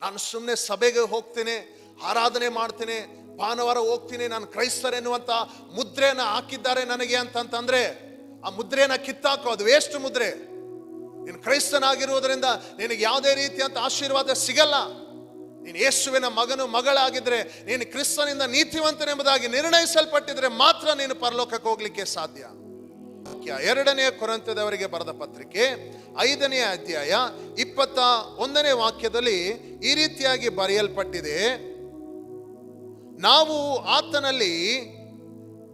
ನಾನು ಸುಮ್ಮನೆ ಸಭೆಗೆ ಹೋಗ್ತೇನೆ, ಆರಾಧನೆ ಮಾಡ್ತೇನೆ, ಭಾನುವಾರ ಹೋಗ್ತೀನಿ, ನಾನು ಕ್ರೈಸ್ತರೆನ್ನುವಂಥ ಮುದ್ರೆನ ಹಾಕಿದ್ದಾರೆ ನನಗೆ ಅಂತಂದ್ರೆ ಆ ಮುದ್ರೆನ ಕಿತ್ತಾಕೋ. ಅದು ವೇಸ್ಟ್ ಮುದ್ರೆ. ನೀನು ಕ್ರೈಸ್ತನಾಗಿರುವುದರಿಂದ ನಿನಗೆ ಯಾವುದೇ ರೀತಿಯಂತ ಆಶೀರ್ವಾದ ಸಿಗಲ್ಲ. ನೀನು ಯೇಸುವಿನ ಮಗನು ಮಗಳಾಗಿದ್ರೆ, ನೀನು ಕ್ರಿಸ್ತನಿಂದ ನೀತಿವಂತನೆಂಬುದಾಗಿ ನಿರ್ಣಯಿಸಲ್ಪಟ್ಟಿದ್ರೆ ಮಾತ್ರ ನೀನು ಪರಲೋಕಕ್ಕೆ ಹೋಗ್ಲಿಕ್ಕೆ ಸಾಧ್ಯ. 2ನೇ ಕೊರಿಂಥದವರಿಗೆ ಬರೆದ ಪತ್ರಿಕೆ 5ನೇ ಅಧ್ಯಾಯ 21ನೇ ವಾಕ್ಯದಲ್ಲಿ ಈ ರೀತಿಯಾಗಿ ಬರೆಯಲ್ಪಟ್ಟಿದೆ, ನಾವು ಆತನಲ್ಲಿ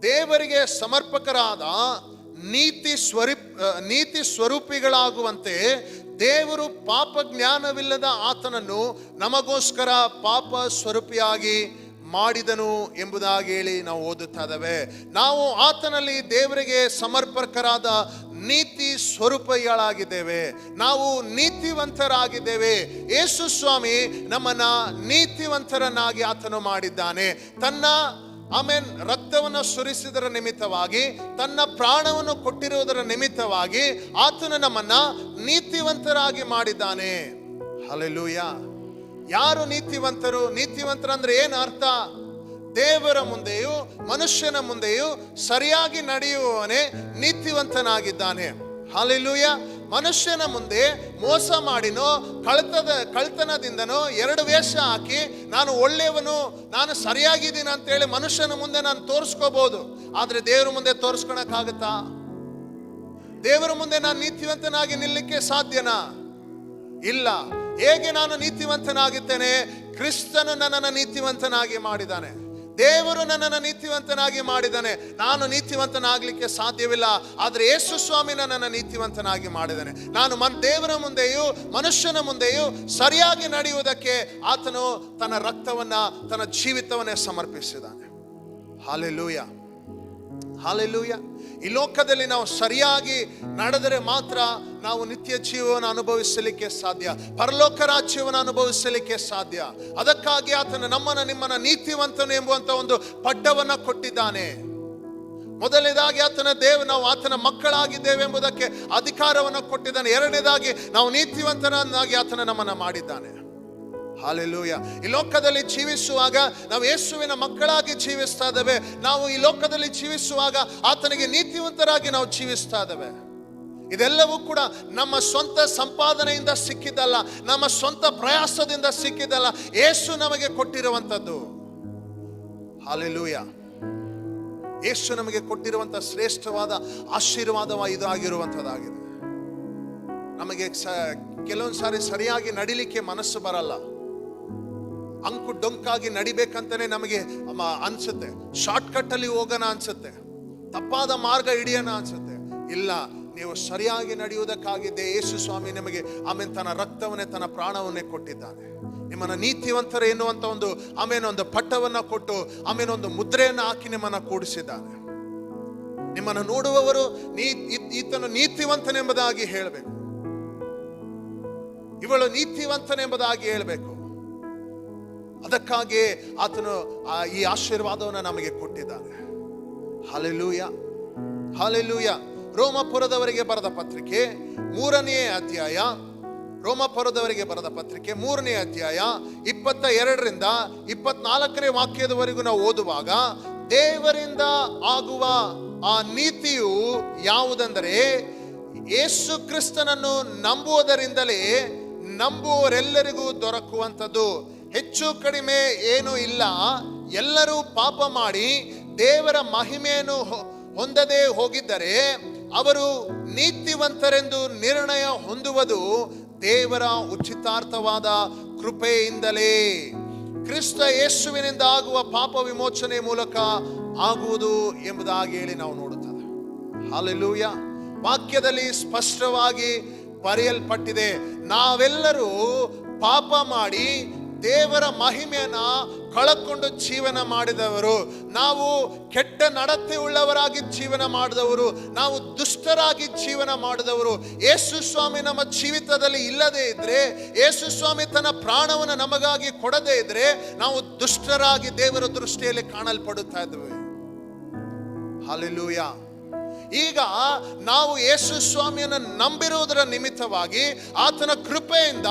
ದೇವರಿಗೆ ಸಮರ್ಪಕರಾದ ನೀತಿ ಸ್ವರೂಪಿಗಳಾಗುವಂತೆ ದೇವರು ಪಾಪ ಜ್ಞಾನವಿಲ್ಲದ ಆತನನ್ನು ನಮಗೋಸ್ಕರ ಪಾಪ ಸ್ವರೂಪಿಯಾಗಿ ಮಾಡಿದನು ಎಂಬುದಾಗಿ ಹೇಳಿ ನಾವು ಓದುತ್ತಾ ಇದ್ದೇವೆ. ನಾವು ಆತನಲ್ಲಿ ದೇವರಿಗೆ ಸಮರ್ಪಕರಾದ ನೀತಿ ಸ್ವರೂಪಿಗಳಾಗಿದ್ದೇವೆ, ನಾವು ನೀತಿವಂತರಾಗಿದ್ದೇವೆ. ಯೇಸು ಸ್ವಾಮಿ ನಮ್ಮನ್ನ ನೀತಿವಂತರನ್ನಾಗಿ ಆತನು ಮಾಡಿದ್ದಾನೆ. ತನ್ನ ರಕ್ತವನ್ನು ಸುರಿಸಿದರ ನಿಮಿತ್ತವಾಗಿ, ತನ್ನ ಪ್ರಾಣವನ್ನು ಕೊಟ್ಟಿರುವುದರ ನಿಮಿತ್ತವಾಗಿ ಆತನು ನಮ್ಮನ್ನ ನೀತಿವಂತರಾಗಿ ಮಾಡಿದ್ದಾನೆ. ಹಲ್ಲೆಲೂಯ. ಯಾರು ನೀತಿವಂತರು? ನೀತಿವಂತರಂದ್ರೆ ಏನು ಅರ್ಥ? ದೇವರ ಮುಂದೆಯೂ ಮನುಷ್ಯನ ಮುಂದೆಯೂ ಸರಿಯಾಗಿ ನಡೆಯುವವನೇ ನೀತಿವಂತನಾಗಿದ್ದಾನೆ. ಹಲ್ಲೆಲೂಯ. ಮನುಷ್ಯನ ಮುಂದೆ ಮೋಸ ಮಾಡಿನೋ ಕಳ್ತನದಿಂದನೋ 2 ವೇಷ ಹಾಕಿ ನಾನು ಒಳ್ಳೆಯವನು, ನಾನು ಸರಿಯಾಗಿದ್ದೀನಿ ಅಂತೇಳಿ ಮನುಷ್ಯನ ಮುಂದೆ ನಾನು ತೋರಿಸ್ಕೋಬಹುದು. ಆದ್ರೆ ದೇವರ ಮುಂದೆ ತೋರಿಸ್ಕೊಳಕ್ಕಾಗತ್ತಾ? ದೇವರ ಮುಂದೆ ನಾನು ನೀತಿವಂತನಾಗಿ ನಿಲ್ಲಕ್ಕೆ ಸಾಧ್ಯನಾ? ಇಲ್ಲ. ಹೇಗೆ ನಾನು ನೀತಿವಂತನಾಗಿದ್ದೇನೆ? ಕ್ರಿಸ್ತನು ನನ್ನನ್ನು ನೀತಿವಂತನಾಗಿ ಮಾಡಿದ್ದಾನೆ. ದೇವರು ನನ್ನನ್ನು ನೀತಿವಂತನಾಗಿ ಮಾಡಿದ್ದಾನೆ. ನಾನು ನೀತಿವಂತನಾಗಲಿಕ್ಕೆ ಸಾಧ್ಯವಿಲ್ಲ, ಆದರೆ ಯೇಸು ಸ್ವಾಮಿ ನನ್ನನ್ನು ನೀತಿವಂತನಾಗಿ ಮಾಡಿದ್ದಾನೆ. ನಾನು ದೇವರ ಮುಂದೆಯೂ ಮನುಷ್ಯನ ಮುಂದೆಯೂ ಸರಿಯಾಗಿ ನಡೆಯುವುದಕ್ಕೆ ಆತನು ತನ್ನ ರಕ್ತವನ್ನ, ತನ್ನ ಜೀವಿತವನ್ನೇ ಸಮರ್ಪಿಸಿದ್ದಾನೆ. Hallelujah, hallelujah. ಈ ಲೋಕದಲ್ಲಿ ನಾವು ಸರಿಯಾಗಿ ನಡೆದರೆ ಮಾತ್ರ ನಾವು ನಿತ್ಯ ಜೀವನ ಅನುಭವಿಸಲಿಕ್ಕೆ ಸಾಧ್ಯ, ಪರಲೋಕ ರಾಜ್ಯವನ್ನು ಅನುಭವಿಸಲಿಕ್ಕೆ ಸಾಧ್ಯ. ಅದಕ್ಕಾಗಿ ಆತನು ನಿಮ್ಮನ್ನ ನೀತಿವಂತನು ಎಂಬುವಂತ ಒಂದು ಪಟ್ಟವನ್ನ ಕೊಟ್ಟಿದ್ದಾನೆ. ಮೊದಲನೇದಾಗಿ ನಾವು ಆತನ ಮಕ್ಕಳಾಗಿದ್ದೇವೆ ಎಂಬುದಕ್ಕೆ ಅಧಿಕಾರವನ್ನು ಕೊಟ್ಟಿದ್ದಾನೆ. 2ನೇದಾಗಿ ನಾವು ನೀತಿವಂತನಾಗಿ ಆತನ ನಮ್ಮನ್ನ ಮಾಡಿದ್ದಾನೆ. ಹಲ್ಲೆಲೂಯ. ಈ ಲೋಕದಲ್ಲಿ ಜೀವಿಸುವಾಗ ನಾವು ಯೇಸುವಿನ ಮಕ್ಕಳಾಗಿ ಜೀವಿಸ್ತಾ ಇದ್ದೇವೆ. ನಾವು ಈ ಲೋಕದಲ್ಲಿ ಜೀವಿಸುವಾಗ ಆತನಿಗೆ ನೀತಿವಂತರಾಗಿ ನಾವು ಜೀವಿಸ್ತಾ ಇದ್ದೇವೆ. ಇದೆಲ್ಲವೂ ಕೂಡ ನಮ್ಮ ಸ್ವಂತ ಸಂಪಾದನೆಯಿಂದ ಸಿಕ್ಕಿದ್ದಲ್ಲ, ನಮ್ಮ ಸ್ವಂತ ಪ್ರಯಾಸದಿಂದ ಸಿಕ್ಕಿದ್ದಲ್ಲ, ಯೇಸು ನಮಗೆ ಕೊಟ್ಟಿರುವಂಥದ್ದು. ಹಲ್ಲೆಲೂಯ. ಯೇಸು ನಮಗೆ ಕೊಟ್ಟಿರುವಂಥ ಶ್ರೇಷ್ಠವಾದ ಆಶೀರ್ವಾದ ಇದಾಗಿರುವಂಥದ್ದಾಗಿದೆ. ನಮಗೆ ಕೆಲವೊಂದು ಸಾರಿ ಸರಿಯಾಗಿ ನಡಿಲಿಕ್ಕೆ ಮನಸ್ಸು ಬರಲ್ಲ, ಅಂಕು ಡೊಂಕಾಗಿ ನಡಿಬೇಕಂತಾನೆ ನಮಗೆ ಅನ್ಸುತ್ತೆ, ಶಾರ್ಟ್ ಕಟ್ ಅಲ್ಲಿ ಹೋಗೋಣ ಅನ್ಸುತ್ತೆ, ತಪ್ಪಾದ ಮಾರ್ಗ ಹಿಡಿಯೋಣ ಅನ್ಸುತ್ತೆ. ಇಲ್ಲ, ನೀವು ಸರಿಯಾಗಿ ನಡೆಯುವುದಕ್ಕಾಗಿದ್ದೇ ಯೇಸು ಸ್ವಾಮಿ ನಿಮಗೆ ತನ್ನ ರಕ್ತವನ್ನೇ, ತನ್ನ ಪ್ರಾಣವನ್ನೇ ಕೊಟ್ಟಿದ್ದಾನೆ. ನಿಮ್ಮನ್ನ ನೀತಿವಂತರು ಎನ್ನುವಂತ ಒಂದು ಪಟ್ಟವನ್ನ ಕೊಟ್ಟು ಒಂದು ಮುದ್ರೆಯನ್ನು ಹಾಕಿ ನಿಮ್ಮನ್ನ ಕೂಡಿಸಿದ್ದಾನೆ. ನಿಮ್ಮನ್ನು ನೋಡುವವರು ಈತನು ನೀತಿವಂತನೆಂಬುದಾಗಿ ಹೇಳಬೇಕು, ಇವಳು ನೀತಿವಂತನೆಂಬುದಾಗಿ ಹೇಳಬೇಕು. ಅದಕ್ಕಾಗಿ ಆತನು ಈ ಆಶೀರ್ವಾದವನ್ನು ನಮಗೆ ಕೊಟ್ಟಿದ್ದಾನೆ. Hallelujah, hallelujah. ರೋಮಪುರದವರಿಗೆ ಬರೆದ ಪತ್ರಿಕೆ 3ನೇ ಅಧ್ಯಾಯ, ರೋಮಪುರದವರಿಗೆ ಬರೆದ ಪತ್ರಿಕೆ 3ನೇ ಅಧ್ಯಾಯ 22ರಿಂದ 24ನೇ ವಾಕ್ಯದವರೆಗೂ ನಾವು ಓದುವಾಗ, ದೇವರಿಂದ ಆಗುವ ಆ ನೀತಿಯು ಯಾವುದೆಂದರೆ ಯೇಸು ಕ್ರಿಸ್ತನನ್ನು ನಂಬುವುದರಿಂದಲೇ ನಂಬುವವರೆಲ್ಲರಿಗೂ ದೊರಕುವಂಥದ್ದು. ಹೆಚ್ಚು ಕಡಿಮೆ ಏನೂ ಇಲ್ಲ. ಎಲ್ಲರೂ ಪಾಪ ಮಾಡಿ ದೇವರ ಮಹಿಮೆಯನ್ನು ಹೊಂದದೆ ಹೋಗಿದ್ದರೆ ಅವರು ನೀತಿವಂತರೆಂದು ನಿರ್ಣಯ ಹೊಂದುವುದು ದೇವರ ಉಚಿತಾರ್ಥವಾದ ಕೃಪೆಯಿಂದಲೇ, ಕ್ರಿಸ್ತ ಯೇಸುವಿನಿಂದ ಆಗುವ ಪಾಪ ವಿಮೋಚನೆ ಮೂಲಕ ಆಗುವುದು ಎಂಬುದಾಗಿ ಹೇಳಿ ನಾವು ನೋಡುತ್ತದೆ. ಹಲ್ಲೆಲೂಯ. ವಾಕ್ಯದಲ್ಲಿ ಸ್ಪಷ್ಟವಾಗಿ ಬರೆಯಲ್ಪಟ್ಟಿದೆ, ನಾವೆಲ್ಲರೂ ಪಾಪ ಮಾಡಿ ದೇವರ ಮಹಿಮೆಯನ್ನ ಕಳಕೊಂಡು ಜೀವನ ಮಾಡಿದವರು, ನಾವು ಕೆಟ್ಟ ನಡತೆ ಉಳ್ಳವರಾಗಿ ಜೀವನ ಮಾಡಿದವರು, ನಾವು ದುಷ್ಟರಾಗಿ ಜೀವನ ಮಾಡಿದವರು. ಯೇಸು ಸ್ವಾಮಿ ನಮ್ಮ ಜೀವಿತದಲ್ಲಿ ಇಲ್ಲದೆ ಇದ್ರೆ, ಯೇಸು ಸ್ವಾಮಿ ತನ್ನ ಪ್ರಾಣವನ್ನು ನಮಗಾಗಿ ಕೊಡದೇ ಇದ್ರೆ, ನಾವು ದುಷ್ಟರಾಗಿ ದೇವರ ದೃಷ್ಟಿಯಲ್ಲಿ ಕಾಣಲ್ಪಡುತ್ತಾ ಇದ್ದೇವೆ. ಹಲ್ಲೆಲೂಯ. ಈಗ ನಾವು ಯೇಸು ಸ್ವಾಮಿಯನ್ನು ನಂಬಿರುವುದರ ನಿಮಿತ್ತವಾಗಿ ಆತನ ಕೃಪೆಯಿಂದ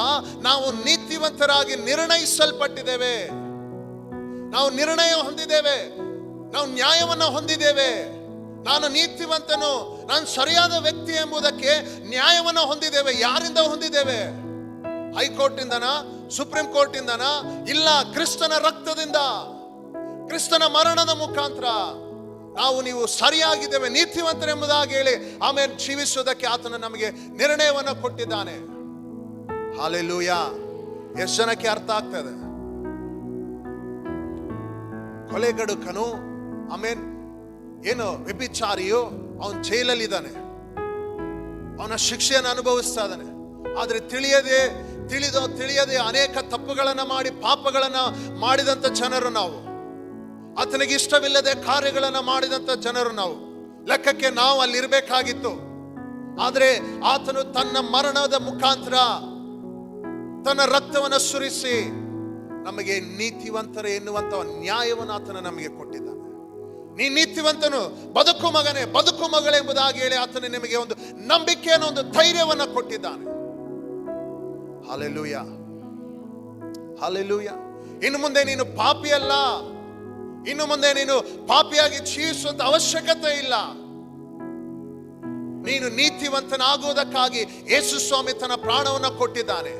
ನಾವು ನೀತಿವಂತರಾಗಿ ನಿರ್ಣಯಿಸಲ್ಪಟ್ಟಿದ್ದೇವೆ. ನಾವು ನಿರ್ಣಯ ಹೊಂದಿದ್ದೇವೆ, ನಾವು ನ್ಯಾಯವನ್ನು ಹೊಂದಿದ್ದೇವೆ. ನಾನು ನೀತಿವಂತನು, ನಾನು ಸರಿಯಾದ ವ್ಯಕ್ತಿ ಎಂಬುದಕ್ಕೆ ನ್ಯಾಯವನ್ನು ಹೊಂದಿದ್ದೇವೆ. ಯಾರಿಂದ ಹೊಂದಿದ್ದೇವೆ? ಹೈಕೋರ್ಟ್ ಇಂದನ, ಸುಪ್ರೀಂ ಕೋರ್ಟ್ ಇಂದನ? ಇಲ್ಲ, ಕ್ರಿಸ್ತನ ರಕ್ತದಿಂದ, ಕ್ರಿಸ್ತನ ಮರಣದ ಮುಖಾಂತರ ನಾವು ನೀವು ಸರಿಯಾಗಿದ್ದೇವೆ, ನೀತಿವಂತರೆಂಬುದಾಗಿ ಹೇಳಿ ಆಮೇಲೆ ಜೀವಿಸುವುದಕ್ಕೆ ಆತನು ನಮಗೆ ನಿರ್ಣಯವನ್ನು ಕೊಟ್ಟಿದ್ದಾನೆ. ಹಲ್ಲೆಲೂಯಾ. ಎಷ್ಟು ಜನಕ್ಕೆ ಅರ್ಥ ಆಗ್ತದೆ? ಕೊಲೆಗಡುಕನು, ಆಮೇನ್ ಏನು ವ್ಯಭಿಚಾರಿಯೋ, ಅವನು ಜೈಲಲ್ಲಿದ್ದಾನೆ, ಅವನ ಶಿಕ್ಷೆಯನ್ನು ಅನುಭವಿಸ್ತಾ ಇದ್ದಾನೆ. ಆದ್ರೆ ತಿಳಿಯದೆ ಅನೇಕ ತಪ್ಪುಗಳನ್ನು ಮಾಡಿ ಪಾಪಗಳನ್ನು ಮಾಡಿದಂತ ಜನರು ನಾವು, ಆತನಿಗೆ ಇಷ್ಟವಿಲ್ಲದೆ ಕಾರ್ಯಗಳನ್ನು ಮಾಡಿದಂತ ಜನರು ನಾವು. ಲೆಕ್ಕಕ್ಕೆ ನಾವು ಅಲ್ಲಿರ್ಬೇಕಾಗಿತ್ತು. ಆದ್ರೆ ಆತನು ತನ್ನ ಮರಣದ ಮುಖಾಂತರ ತನ್ನ ರಕ್ತವನ್ನು ಸುರಿಸಿ ನಮಗೆ ನೀತಿವಂತರ ಎನ್ನುವಂತ ನ್ಯಾಯವನ್ನು ಆತನ ನಮಗೆ ಕೊಟ್ಟಿದ್ದಾನೆ. ನೀ ನೀತಿವಂತನು, ಬದುಕು ಮಗನೇ, ಬದುಕು ಮಗಳೆಂಬುದಾಗಿ ಹೇಳಿ ಆತನು ನಿಮಗೆ ಒಂದು ನಂಬಿಕೆಯನ್ನು, ಒಂದು ಧೈರ್ಯವನ್ನು ಕೊಟ್ಟಿದ್ದಾನೆ. Hallelujah, hallelujah. ಇನ್ನು ಮುಂದೆ ನೀನು ಪಾಪಿಯಲ್ಲ, ಇನ್ನು ಮುಂದೆ ನೀನು ಪಾಪಿಯಾಗಿ ಜೀವಿಸುವಂತ ಅವಶ್ಯಕತೆ ಇಲ್ಲ. ನೀನು ನೀತಿವಂತನಾಗುವುದಕ್ಕಾಗಿ ಯೇಸು ಸ್ವಾಮಿ ತನ್ನ ಪ್ರಾಣವನ್ನು ಕೊಟ್ಟಿದ್ದಾನೆ.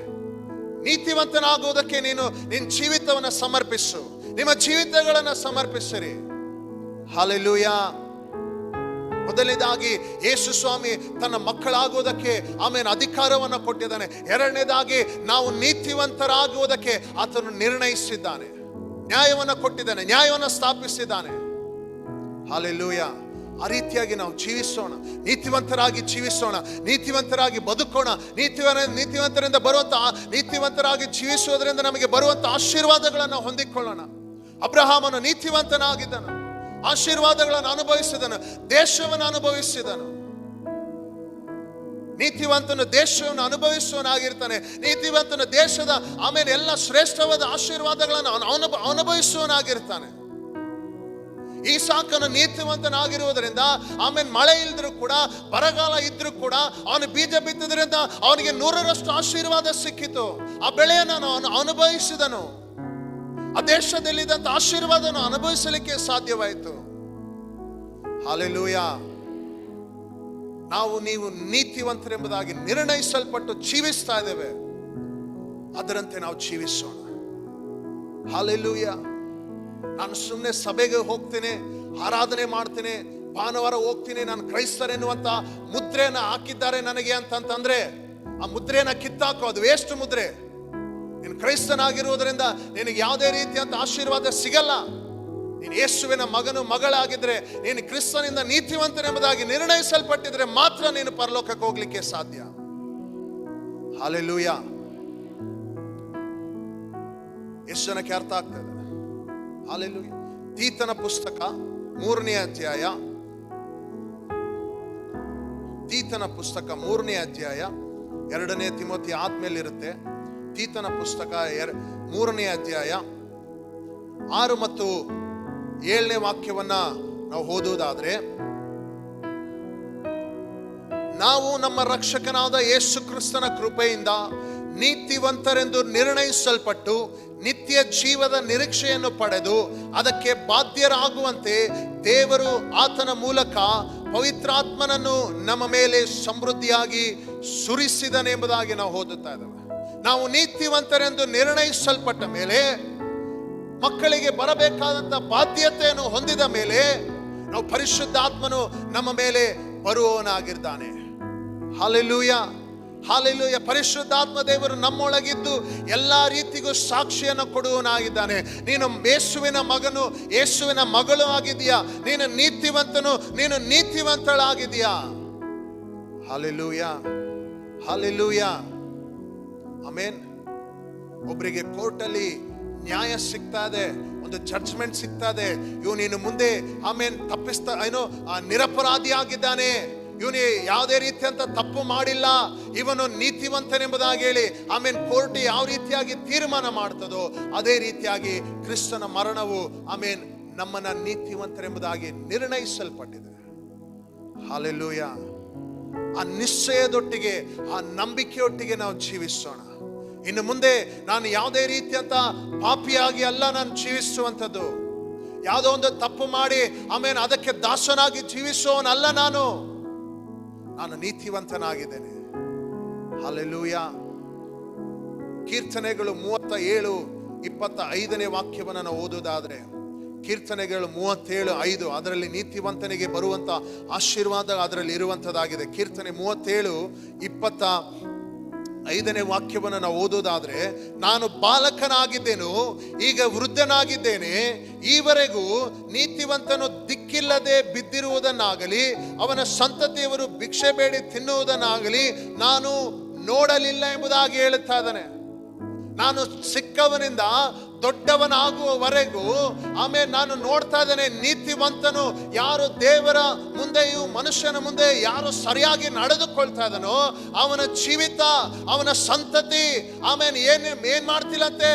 ನೀತಿವಂತನಾಗುವುದಕ್ಕೆ ನೀನು ನಿನ್ನ ಜೀವಿತವನ್ನು ಸಮರ್ಪಿಸು, ನಿಮ್ಮ ಜೀವಿತಗಳನ್ನು ಸಮರ್ಪಿಸಿರಿ. ಹಲ್ಲೆಲೂಯಾ. ಮೊದಲನೇದಾಗಿ ಯೇಸು ಸ್ವಾಮಿ ತನ್ನ ಮಕ್ಕಳಾಗುವುದಕ್ಕೆ ಆಮೇಲೆ ಅಧಿಕಾರವನ್ನು ಕೊಟ್ಟಿದ್ದಾನೆ. ಎರಡನೇದಾಗಿ ನಾವು ನೀತಿವಂತರಾಗುವುದಕ್ಕೆ ಆತನು ನಿರ್ಣಯಿಸಿದ್ದಾನೆ, ನ್ಯಾಯವನ್ನು ಕೊಟ್ಟಿದ್ದಾನೆ, ನ್ಯಾಯವನ್ನು ಸ್ಥಾಪಿಸಿದ್ದಾನೆ. ಹಲ್ಲೆಲೂಯಾ. ಆ ರೀತಿಯಾಗಿ ನಾವು ಜೀವಿಸೋಣ, ನೀತಿವಂತರಾಗಿ ಜೀವಿಸೋಣ, ನೀತಿವಂತರಾಗಿ ಬದುಕೋಣ. ನೀತಿವಂತರಿಂದ ಬರುವಂತ, ನೀತಿವಂತರಾಗಿ ಜೀವಿಸುವುದರಿಂದ ನಮಗೆ ಬರುವಂತ ಆಶೀರ್ವಾದಗಳನ್ನು ಹೊಂದಿಕೊಳ್ಳೋಣ. ಅಬ್ರಹಾಮನು ನೀತಿವಂತನಾಗಿದ್ದನು, ಆಶೀರ್ವಾದಗಳನ್ನು ಅನುಭವಿಸಿದನು, ದೇಶವನ್ನು ಅನುಭವಿಸಿದನು. ನೀತಿವಂತನು ದೇಶವನ್ನು ಅನುಭವಿಸುವನಾಗಿರ್ತಾನೆ. ನೀತಿವಂತನು ದೇಶದ ಆಮೇಲೆ ಎಲ್ಲ ಶ್ರೇಷ್ಠವಾದ ಆಶೀರ್ವಾದಗಳನ್ನು ಅನುಭವಿಸುವನಾಗಿರ್ತಾನೆ. ಈಸಾಕನು ನೀತಿವಂತನಾಗಿರುವುದರಿಂದ ಆಮೇಲೆ ಮಳೆ ಇಲ್ದರೂ ಕೂಡ, ಬರಗಾಲ ಇದ್ರೂ ಕೂಡ ಅವನು ಬೀಜ ಬಿತ್ತದ್ರಿಂದ ಅವನಿಗೆ 100ರಷ್ಟು ಆಶೀರ್ವಾದ ಸಿಕ್ಕಿತು. ಆ ಬೆಳೆಯನ್ನು ಅವನು ಅನುಭವಿಸಿದನು. ಆ ದೇಶದಲ್ಲಿದ್ದಂತ ಆಶೀರ್ವಾದವನ್ನು ಅನುಭವಿಸಲಿಕ್ಕೆ ಸಾಧ್ಯವಾಯಿತು. ಹಲ್ಲೆಲೂಯಾ. ನೀವು ನೀತಿವಂತರೆಂಬುದಾಗಿ ನಿರ್ಣಯಿಸಲ್ಪಟ್ಟು ಜೀವಿಸ್ತಾ ಇದ್ದೇವೆ, ಅದರಂತೆ ನಾವು ಜೀವಿಸೋಣ. ಹಲ್ಲೆಲೂಯಾ. ನಾನು ಸುಮ್ಮನೆ ಸಭೆಗೆ ಹೋಗ್ತೇನೆ, ಆರಾಧನೆ ಮಾಡ್ತೇನೆ, ಭಾನುವಾರ ಹೋಗ್ತೀನಿ, ನಾನು ಕ್ರೈಸ್ತರೆನ್ನುವಂತ ಮುದ್ರೆನ ಹಾಕಿದ್ದಾರೆ ನನಗೆ ಅಂತಂದ್ರೆ ಆ ಮುದ್ರೆನ ಕಿತ್ತಾಕೋ. ಅದು ವೇಸ್ಟ್ ಮುದ್ರೆ. ನೀನು ಕ್ರೈಸ್ತನಾಗಿರುವುದರಿಂದ ನಿನಗೆ ಯಾವುದೇ ರೀತಿಯಂತ ಆಶೀರ್ವಾದ ಸಿಗಲ್ಲ. ನೀನು ಯೇಸುವಿನ ಮಗನು ಮಗಳಾಗಿದ್ರೆ, ನೀನು ಕ್ರಿಸ್ತನಿಂದ ನೀತಿವಂತನೆಂಬುದಾಗಿ ನಿರ್ಣಯಿಸಲ್ಪಟ್ಟಿದ್ರೆ ಮಾತ್ರ ನೀನು ಪರಲೋಕಕ್ಕೆ ಹೋಗ್ಲಿಕ್ಕೆ ಸಾಧ್ಯ. ಹಲ್ಲೆಲೂಯಾ. ಎಷ್ಟು ಜನಕ್ಕೆ ಅರ್ಥ ಆಗ್ತದೆ? ಹಲ್ಲೆಲೂಯಾ. ತೀತನ ಪುಸ್ತಕ 3ನೇ ಅಧ್ಯಾಯ, ತೀತನ ಪುಸ್ತಕ 3ನೇ ಅಧ್ಯಾಯ 2ನೇ ತಿಮೋತಿ ಆದ್ಮೇಲೆ ಇರುತ್ತೆ. ತೀತನ ಪುಸ್ತಕ 3ನೇ ಅಧ್ಯಾಯ 6 ಮತ್ತು 7ನೇ ವಾಕ್ಯವನ್ನ ನಾವು ಓದುವುದಾದ್ರೆ, ನಾವು ನಮ್ಮ ರಕ್ಷಕನಾದ ಯೇಸು ಕ್ರಿಸ್ತನ ಕೃಪೆಯಿಂದ ನೀತಿವಂತರೆಂದು ನಿರ್ಣಯಿಸಲ್ಪಟ್ಟು ನಿತ್ಯ ಜೀವದ ನಿರೀಕ್ಷೆಯನ್ನು ಪಡೆದು ಅದಕ್ಕೆ ಬಾಧ್ಯರಾಗುವಂತೆ ದೇವರು ಆತನ ಮೂಲಕ ಪವಿತ್ರಾತ್ಮನನ್ನು ನಮ್ಮ ಮೇಲೆ ಸಮೃದ್ಧಿಯಾಗಿ ಸುರಿಸಿದನೆಂಬುದಾಗಿ ನಾವು ಓದುತ್ತಾ ಇದ್ದೇವೆ. ನಾವು ನೀತಿವಂತರೆಂದು ನಿರ್ಣಯಿಸಲ್ಪಟ್ಟ ಮೇಲೆ, ಮಕ್ಕಳಿಗೆ ಬರಬೇಕಾದಂತ ಬಾಧ್ಯತೆಯನ್ನು ಹೊಂದಿದ ಮೇಲೆ, ನಾವು ಪರಿಶುದ್ಧಾತ್ಮನು ನಮ್ಮ ಮೇಲೆ ಬರುವವನಾಗಿದ್ದಾನೆ. Hallelujah, hallelujah. ಪರಿಶುದ್ಧಾತ್ಮ ದೇವರು ನಮ್ಮೊಳಗಿದ್ದು ಎಲ್ಲಾ ರೀತಿಗೂ ಸಾಕ್ಷಿಯನ್ನು ಕೊಡುವನಾಗಿದ್ದಾನೆ. ನೀನು ಯೇಸುವಿನ ಮಗನು, ಯೇಸುವಿನ ಮಗಳು ಆಗಿದೆಯಾ? ನೀನು ನೀತಿವಂತನು, ನೀನು ನೀತಿವಂತಳಾಗಿದೆಯಾ? Hallelujah, hallelujah, amen. ಒಬ್ಬರಿಗೆ ಕೋರ್ಟಲ್ಲಿ ನ್ಯಾಯ ಸಿಗ್ತಾ ಇದೆ, ಒಂದು ಜಡ್ಜ್ಮೆಂಟ್ ಸಿಗ್ತಾ ಇದೆ. ನೀನು ಮುಂದೆ ಆಮೇನ್ ತಪ್ಪಿಸ್ತಾ ನಿರಪರಾಧಿ ಆಗಿದ್ದಾನೆ, ಇವನು ಯಾವುದೇ ರೀತಿಯಂತ ತಪ್ಪು ಮಾಡಿಲ್ಲ, ಇವನು ನೀತಿವಂತನೆಂಬುದಾಗಿ ಹೇಳಿ ಆಮೇನ್ ಕೋರ್ಟ್ ಯಾವ ರೀತಿಯಾಗಿ ತೀರ್ಮಾನ ಮಾಡ್ತದೋ ಅದೇ ರೀತಿಯಾಗಿ ಕ್ರಿಸ್ತನ ಮರಣವು ಆಮೇನ್ ನಮ್ಮನ್ನ ನೀತಿವಂತರೆಂಬುದಾಗಿ ನಿರ್ಣಯಿಸಲ್ಪಟ್ಟಿದೆ. ಹಲ್ಲೆಲೂಯ. ಆ ನಿಶ್ಚಯದೊಟ್ಟಿಗೆ, ಆ ನಂಬಿಕೆಯೊಟ್ಟಿಗೆ ನಾವು ಜೀವಿಸೋಣ. ಇನ್ನು ಮುಂದೆ ನಾನು ಯಾವುದೇ ರೀತಿಯಂತ ಪಾಪಿಯಾಗಿ ಅಲ್ಲ ನಾನು ಜೀವಿಸುವಂಥದ್ದು. ಯಾವುದೋ ಒಂದು ತಪ್ಪು ಮಾಡಿ ಆಮೇಲೆ ಅದಕ್ಕೆ ದಾಸನಾಗಿ ಜೀವಿಸುವವನಲ್ಲ ನಾನು ನೀತಿವಂತನಾಗಿದ್ದೇನೆ. ಹಲ್ಲೆಲೂಯ. ಕೀರ್ತನೆಗಳು 37:25 ವಾಕ್ಯವನ್ನು ನಾವು ಓದುವುದಾದ್ರೆ, ಕೀರ್ತನೆಗಳು 37:5 ಅದರಲ್ಲಿ ನೀತಿವಂತನಿಗೆ ಬರುವಂತ ಆಶೀರ್ವಾದ ಅದರಲ್ಲಿ ಇರುವಂತದ್ದಾಗಿದೆ. ಕೀರ್ತನೆ 37:25 ವಾಕ್ಯವನ್ನು ನಾವು ಓದೋದಾದ್ರೆ, ನಾನು ಬಾಲಕನಾಗಿದ್ದೇನು, ಈಗ ವೃದ್ಧನಾಗಿದ್ದೇನೆ, ಈವರೆಗೂ ನೀತಿವಂತನು ದಿಕ್ಕಿಲ್ಲದೆ ಬಿದ್ದಿರುವುದನ್ನಾಗಲಿ ಅವನ ಸಂತತಿಯವರು ಭಿಕ್ಷೆ ಬೇಡಿ ತಿನ್ನುವುದನ್ನಾಗಲಿ ನಾನು ನೋಡಲಿಲ್ಲ ಎಂಬುದಾಗಿ ಹೇಳುತ್ತಾ ಇದ್ದಾನೆ. ನಾನು ಸಿಕ್ಕವನಿಂದ ದೊಡ್ಡವನಾಗುವವರೆಗೂ ಆಮೇಲೆ ನಾನು ನೋಡ್ತಾ ಇದ್ದೇನೆ, ನೀತಿವಂತನು ಯಾರು ದೇವರ ಮುಂದೆಯೂ ಮನುಷ್ಯನ ಮುಂದೆ ಯಾರು ಸರಿಯಾಗಿ ನಡೆದುಕೊಳ್ತಾ ಇದ್ದಾನೋ ಅವನ ಜೀವಿತ, ಅವನ ಸಂತತಿ ಆಮೇಲೆ ಏನ್ ಮಾಡ್ತಿಲ್ಲಂತೆ,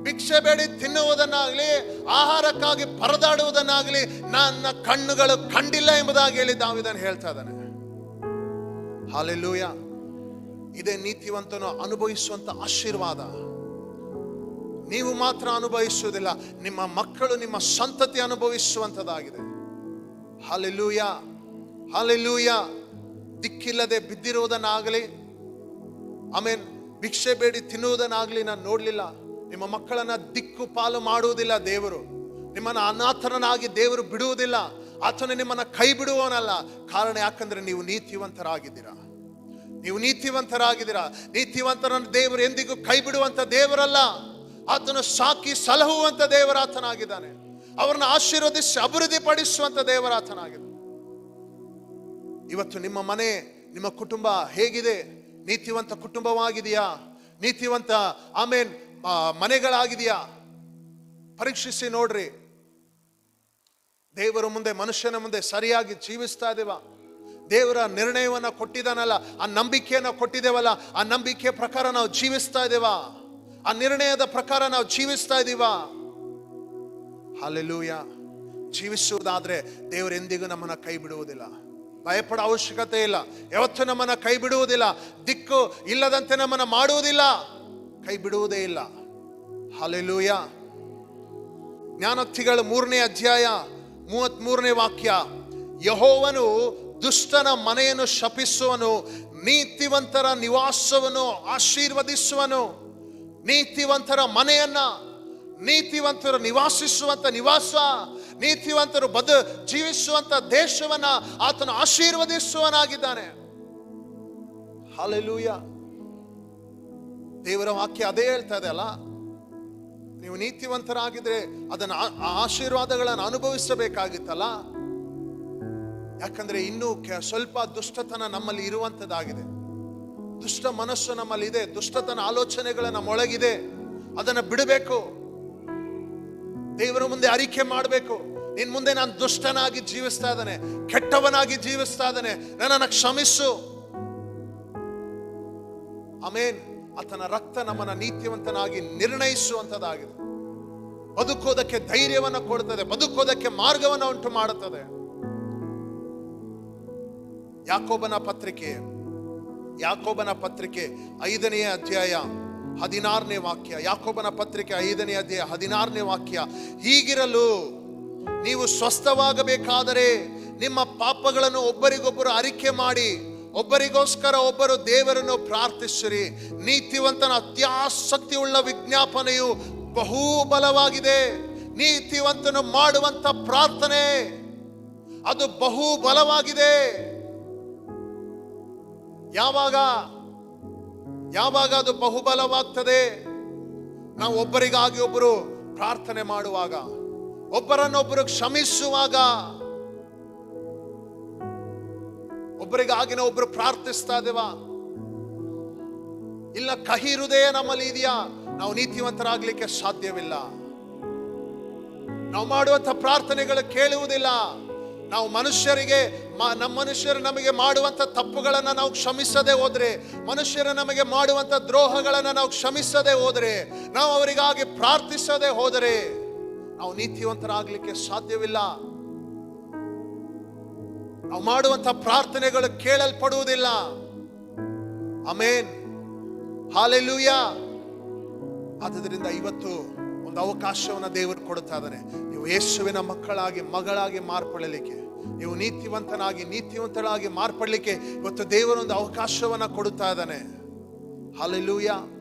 ಭಿಕ್ಷೆ ಬೇಡಿ ತಿನ್ನುವುದನ್ನಾಗ್ಲಿ ಆಹಾರಕ್ಕಾಗಿ ಪರದಾಡುವುದನ್ನಾಗ್ಲಿ ನನ್ನ ಕಣ್ಣುಗಳು ಕಂಡಿಲ್ಲ ಎಂಬುದಾಗಿ ಹೇಳಿ ದಾವೀದನು ಹೇಳ್ತಾ ಇದ್ದಾನೆ. ಹಲ್ಲೆಲೂಯ. ಇದೇ ನೀತಿವಂತನು ಅನುಭವಿಸುವಂತ ಆಶೀರ್ವಾದ. ನೀವು ಮಾತ್ರ ಅನುಭವಿಸುವುದಿಲ್ಲ, ನಿಮ್ಮ ಮಕ್ಕಳು, ನಿಮ್ಮ ಸಂತತಿ ಅನುಭವಿಸುವಂತದ್ದಾಗಿದೆ. Hallelujah, hallelujah. ದಿಕ್ಕಿಲ್ಲದೆ ಬಿದ್ದಿರುವುದನ್ನಾಗಲಿ ಆಮೇಲೆ ಭಿಕ್ಷೆ ಬೇಡಿ ತಿನ್ನುವುದನ್ನಾಗಲಿ ನಾನು ನೋಡ್ಲಿಲ್ಲ. ನಿಮ್ಮ ಮಕ್ಕಳನ್ನ ದಿಕ್ಕು ಪಾಲು ಮಾಡುವುದಿಲ್ಲ ದೇವರು. ನಿಮ್ಮನ್ನ ಅನಾಥರನಾಗಿ ದೇವರು ಬಿಡುವುದಿಲ್ಲ. ಆತನು ನಿಮ್ಮನ್ನ ಕೈ ಬಿಡುವವನಲ್ಲ. ಕಾರಣ ಯಾಕಂದ್ರೆ ನೀವು ನೀತಿವಂತರಾಗಿದ್ದೀರಾ. ನೀವು ನೀತಿವಂತರಾಗಿದ್ದೀರಾ. ನೀತಿವಂತರನ್ನು ದೇವರು ಎಂದಿಗೂ ಕೈ ಬಿಡುವಂತ ದೇವರಲ್ಲ. ಆತನು ಸಾಕಿ ಸಲಹುವಂತ ದೇವರಾತನಾಗಿದ್ದಾನೆ. ಅವರನ್ನು ಆಶೀರ್ವದಿಸಿ ಅಭಿವೃದ್ಧಿ ಪಡಿಸುವಂತ ದೇವರಾತನಾಗಿದೆ. ಇವತ್ತು ನಿಮ್ಮ ಮನೆ, ನಿಮ್ಮ ಕುಟುಂಬ ಹೇಗಿದೆ? ನೀತಿವಂತ ಕುಟುಂಬವಾಗಿದೆಯಾ? ನೀತಿವಂತ ಆಮೇನ್ ಮನೆಗಳಾಗಿದೆಯಾ? ಪರೀಕ್ಷಿಸಿ ನೋಡ್ರಿ. ದೇವರ ಮುಂದೆ, ಮನುಷ್ಯನ ಮುಂದೆ ಸರಿಯಾಗಿ ಜೀವಿಸ್ತಾ ಇದ್ದೇವಾ? ದೇವರ ನಿರ್ಣಯವನ್ನ ಕೊಟ್ಟಿದ್ದಾನಲ್ಲ, ಆ ನಂಬಿಕೆಯನ್ನ ಕೊಟ್ಟಿದ್ದೇವಲ್ಲ, ಆ ನಂಬಿಕೆಯ ಪ್ರಕಾರ ನಾವು ಜೀವಿಸ್ತಾ ಇದ್ದೇವಾ? ಆ ನಿರ್ಣಯದ ಪ್ರಕಾರ ನಾವು ಜೀವಿಸ್ತಾ ಇದ್ದೀವಾ? ಹಲ್ಲೆಲೂಯ. ಜೀವಿಸುವುದಾದ್ರೆ ದೇವರೆಂದಿಗೂ ನಮ್ಮನ್ನ ಕೈ ಬಿಡುವುದಿಲ್ಲ. ಭಯಪಡೋ ಅವಶ್ಯಕತೆ ಇಲ್ಲ. ಯಾವತ್ತೂ ನಮ್ಮನ್ನ ಕೈ ಬಿಡುವುದಿಲ್ಲ. ದಿಕ್ಕು ಇಲ್ಲದಂತೆ ನಮ್ಮನ್ನ ಮಾಡುವುದಿಲ್ಲ. ಕೈ ಬಿಡುವುದೇ ಇಲ್ಲ. ಹಲ್ಲೆಲೂಯ. ಜ್ಞಾನೋಕ್ತಿಗಳು 3ನೇ ಅಧ್ಯಾಯ 33ನೇ ವಾಕ್ಯ, ಯೆಹೋವನು ದುಷ್ಟನ ಮನೆಯನ್ನು ಶಪಿಸುವನು, ನೀತಿವಂತರ ನಿವಾಸವನ್ನು ಆಶೀರ್ವದಿಸುವನು. ನೀತಿವಂತರ ಮನೆಯನ್ನ, ನೀತಿವಂತರು ನಿವಾಸಿಸುವಂತ ನಿವಾಸ, ನೀತಿವಂತರು ಜೀವಿಸುವಂತ ದೇಶವನ್ನ ಆತನು ಆಶೀರ್ವದಿಸುವನಾಗಿದ್ದಾನೆ. ಹಲ್ಲೆಲೂಯ. ದೇವರ ವಾಕ್ಯ ಅದೇ ಹೇಳ್ತಾ ಇದೆ ಅಲ್ಲ. ನೀವು ನೀತಿವಂತರಾಗಿದ್ರೆ ಅದನ್ನ ಆಶೀರ್ವಾದಗಳನ್ನು ಅನುಭವಿಸಬೇಕಾಗಿತ್ತಲ್ಲ. ಯಾಕಂದ್ರೆ ಇನ್ನೂ ಸ್ವಲ್ಪ ದುಷ್ಟತನ ನಮ್ಮಲ್ಲಿ ಇರುವಂತದ್ದಾಗಿದೆ. ದುಷ್ಟ ಮನಸ್ಸು ನಮ್ಮಲ್ಲಿ ಇದೆ. ದುಷ್ಟತನ ಆಲೋಚನೆಗಳು ನಮ್ಮೊಳಗಿದೆ. ಅದನ್ನ ಬಿಡಬೇಕು. ದೇವರ ಮುಂದೆ ಅರಿಕೆ ಮಾಡಬೇಕು. ನಿನ್ ಮುಂದೆ ನಾನು ದುಷ್ಟನಾಗಿ ಜೀವಿಸ್ತಾ ಇದ್ದಾನೆ, ಕೆಟ್ಟವನಾಗಿ ಜೀವಿಸ್ತಾ ಇದ್ದಾನೆ, ನನ್ನನ್ನು ಕ್ಷಮಿಸು. ಆಮೇನ್. ಆತನ ರಕ್ತ ನಮ್ಮನ್ನ ನೀತಿವಂತನಾಗಿ ನಿರ್ಣಯಿಸುವಂತದ್ದಾಗಿದೆ. ಬದುಕೋದಕ್ಕೆ ಧೈರ್ಯವನ್ನು ಕೊಡುತ್ತದೆ, ಬದುಕೋದಕ್ಕೆ ಮಾರ್ಗವನ್ನು ಉಂಟು ಮಾಡುತ್ತದೆ. ಯಾಕೋಬನ ಪತ್ರಿಕೆ 5ನೇ ಅಧ್ಯಾಯ 16ನೇ ವಾಕ್ಯ. ಯಾಕೋಬನ ಪತ್ರಿಕೆ 5ನೇ ಅಧ್ಯಾಯ 16ನೇ ವಾಕ್ಯ, ಹೀಗಿರಲು ನೀವು ಸ್ವಸ್ಥವಾಗಬೇಕಾದರೆ ನಿಮ್ಮ ಪಾಪಗಳನ್ನು ಒಬ್ಬರಿಗೊಬ್ಬರು ಅರಿಕೆ ಮಾಡಿ ಒಬ್ಬರಿಗೋಸ್ಕರ ಒಬ್ಬರು ದೇವರನ್ನು ಪ್ರಾರ್ಥಿಸಿರಿ. ನೀತಿವಂತನ ಅತ್ಯಾಸಕ್ತಿ ಉಳ್ಳ ವಿಜ್ಞಾಪನೆಯು ಬಹು ಬಲವಾಗಿದೆ. ನೀತಿವಂತನು ಮಾಡುವಂತ ಪ್ರಾರ್ಥನೆ ಅದು ಬಹು ಬಲವಾಗಿದೆ. ಯಾವಾಗ ಅದು ಬಹುಬಲವಾಗ್ತದೆ? ನಾವು ಒಬ್ಬರಿಗಾಗಿ ಒಬ್ಬರು ಪ್ರಾರ್ಥನೆ ಮಾಡುವಾಗ, ಒಬ್ಬರನ್ನೊಬ್ಬರು ಕ್ಷಮಿಸುವಾಗ, ಒಬ್ಬರಿಗಾಗಿನ ಒಬ್ಬರು ಪ್ರಾರ್ಥಿಸ್ತಾ ಇದ್ದೇವಾ? ಇಲ್ಲ ಕಹಿ ಹೃದಯ ನಮ್ಮಲ್ಲಿ ಇದೆಯಾ? ನಾವು ನೀತಿವಂತರಾಗ್ಲಿಕ್ಕೆ ಸಾಧ್ಯವಿಲ್ಲ. ನಾವು ಮಾಡುವಂತ ಪ್ರಾರ್ಥನೆಗಳು ಕೇಳುವುದಿಲ್ಲ. ನಾವು ಮನುಷ್ಯರು ನಮಗೆ ಮಾಡುವಂತ ತಪ್ಪುಗಳನ್ನ ನಾವು ಕ್ಷಮಿಸದೆ ಹೋದ್ರೆ, ಮನುಷ್ಯರು ನಮಗೆ ಮಾಡುವಂತ ದ್ರೋಹಗಳನ್ನ ನಾವು ಕ್ಷಮಿಸದೆ ಹೋದ್ರೆ, ನಾವು ಅವರಿಗಾಗಿ ಪ್ರಾರ್ಥಿಸದೆ ಹೋದರೆ ನಾವು ನೀತಿವಂತರಾಗ್ಲಿಕ್ಕೆ ಸಾಧ್ಯವಿಲ್ಲ. ನಾವು ಮಾಡುವಂತ ಪ್ರಾರ್ಥನೆಗಳು ಕೇಳಲ್ಪಡುವುದಿಲ್ಲ. Amen, hallelujah. ಆದ್ದರಿಂದ ಇವತ್ತು ಒಂದು ಅವಕಾಶವನ್ನ ದೇವರು ಕೊಡ್ತಾ ಇದ್ದಾನೆ. ನೀವು ಯೇಸುವಿನ ಮಕ್ಕಳಾಗಿ ಮಗಳಾಗಿ ಮಾರ್ಪಡಲಿಕ್ಕೆ, ನೀವು ನೀತಿವಂತರಾಗಿ ಮಾರ್ಪಡಲಿಕ್ಕೆ ಇವತ್ತು ದೇವರೊಂದು ಅವಕಾಶವನ್ನ ಕೊಡುತ್ತಾ ಇದ್ದಾನೆ. ಹಾಲೆಲೂಯಾ.